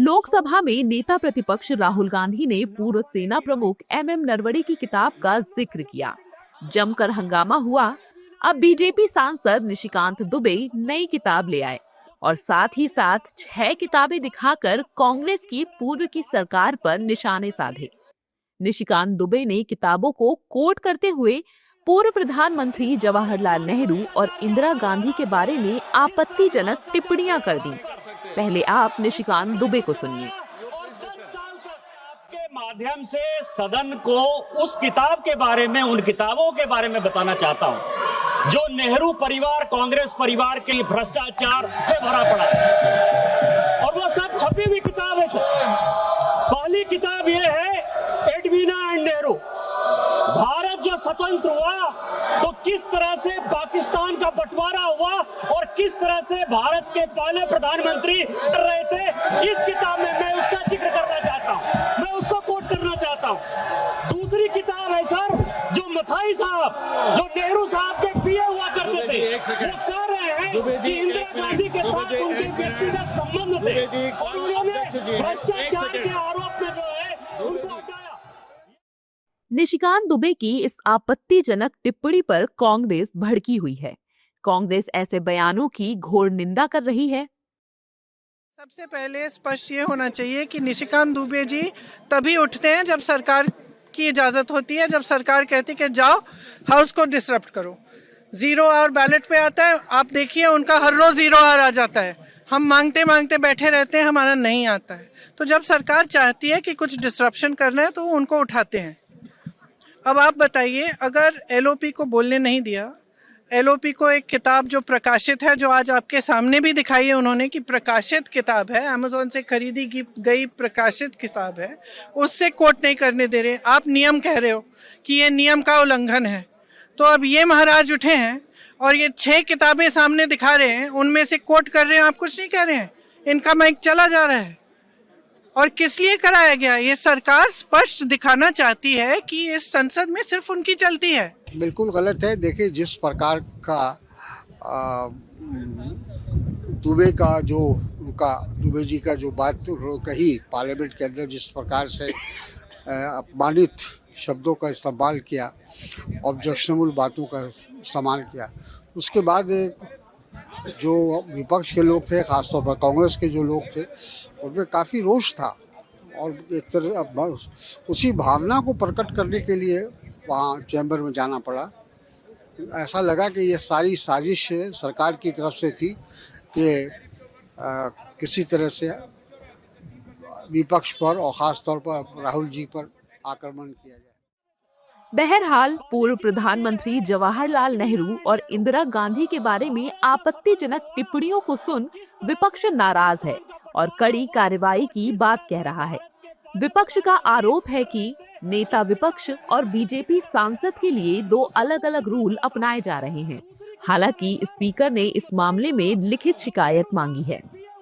लोकसभा में नेता प्रतिपक्ष राहुल गांधी ने पूर्व सेना प्रमुख एमएम नरवणे की किताब का जिक्र किया। जमकर हंगामा हुआ। अब बीजेपी सांसद निशिकांत दुबे नई किताब ले आए और साथ ही साथ 6 किताबें दिखाकर कांग्रेस की पूर्व की सरकार पर निशाने साधे। निशिकांत दुबे ने किताबों को कोट करते हुए पूर्व प्रधानमंत्री जवाहरलाल नेहरू और इंदिरा गांधी के बारे में आपत्तिजनक टिप्पणियां कर दी। पहले आप निशिकांत दुबे को सुनिए। के माध्यम से सदन को उस किताब के बारे में, उन किताबों के बारे में बताना चाहता हूं जो नेहरू परिवार, कांग्रेस परिवार के भ्रष्टाचार से भरा पड़ा है। और वो सब छपी हुई किताब है सर। पहली किताब ये है एडवीना एंड नेहरू। भारत जो स्वतंत्र हुआ तो किस तरह से पाकिस्तान का बंटवारा हुआ और किस तरह से भारत के पहले प्रधानमंत्री कर रहे थे, इस किताब में मैं उसका जिक्र करना चाहता हूं, मैं उसको कोट करना चाहता हूं। दूसरी किताब है सर जो मथाई साहब, जो नेहरू साहब के पीए हुआ करते थे, वो कह रहे हैं कि इंदिरा गांधी के साथ उनके व्यक्तिगत संबंध थे और उन्होंने भ्रष्टाचार के आरोप में जो है उनको हटाया। निशिकांत दुबे की इस आपत्तिजनक टिप्पणी पर कांग्रेस भड़की हुई है। कांग्रेस ऐसे बयानों की घोर निंदा कर रही है। सबसे पहले स्पष्ट ये होना चाहिए कि निशिकांत दुबे जी तभी उठते हैं जब सरकार की इजाजत होती है, जब सरकार कहती है कि जाओ हाउस को डिसरप्ट करो। 0 आवर बैलेट पे आता है, आप देखिए उनका हर रोज 0 आवर आ जाता है। हम मांगते मांगते बैठे रहते हैं, हमारा नहीं आता है। तो जब सरकार चाहती है कि कुछ डिसरप्शन करना है तो उनको उठाते हैं। अब आप बताइए, अगर एलओपी को बोलने नहीं दिया, एलओपी को एक किताब जो प्रकाशित है, जो आज आपके सामने भी दिखाई है उन्होंने कि प्रकाशित किताब है, अमेज़न से खरीदी गई प्रकाशित किताब है, उससे कोट नहीं करने दे रहे। आप नियम कह रहे हो कि ये नियम का उल्लंघन है। तो अब ये महाराज उठे हैं और ये 6 किताबें सामने दिखा रहे हैं, उनमें से कोट कर रहे हैं, आप कुछ नहीं कह रहे हैं। इनका माइक चला जा रहा है। और किस लिए कराया गया? ये सरकार स्पष्ट दिखाना चाहती है कि इस संसद में सिर्फ उनकी चलती है। बिल्कुल गलत है। देखिए, जिस प्रकार का दुबे जी का जो बात कही पार्लियामेंट के अंदर, जिस प्रकार से अपमानित शब्दों का इस्तेमाल किया, ऑब्जेक्शनेबल बातों का इस्तेमाल किया, उसके बाद जो विपक्ष के लोग थे, खासतौर पर कांग्रेस के जो लोग थे, उनमें काफ़ी रोष था और एक तरह उसी भावना को प्रकट करने के लिए वहाँ चैम्बर में जाना पड़ा। ऐसा लगा कि ये सारी साजिश सरकार की तरफ से थी कि किसी तरह से विपक्ष पर और ख़ास तौर पर राहुल जी पर आक्रमण किया जाए। बहरहाल पूर्व प्रधानमंत्री जवाहरलाल नेहरू और इंदिरा गांधी के बारे में आपत्तिजनक टिप्पणियों को सुन विपक्ष नाराज है और कड़ी कार्रवाई की बात कह रहा है। विपक्ष का आरोप है कि नेता विपक्ष और बीजेपी सांसद के लिए 2 अलग-अलग रूल अपनाए जा रहे हैं। हालांकि स्पीकर ने इस मामले में लिखित शिकायत मांगी है।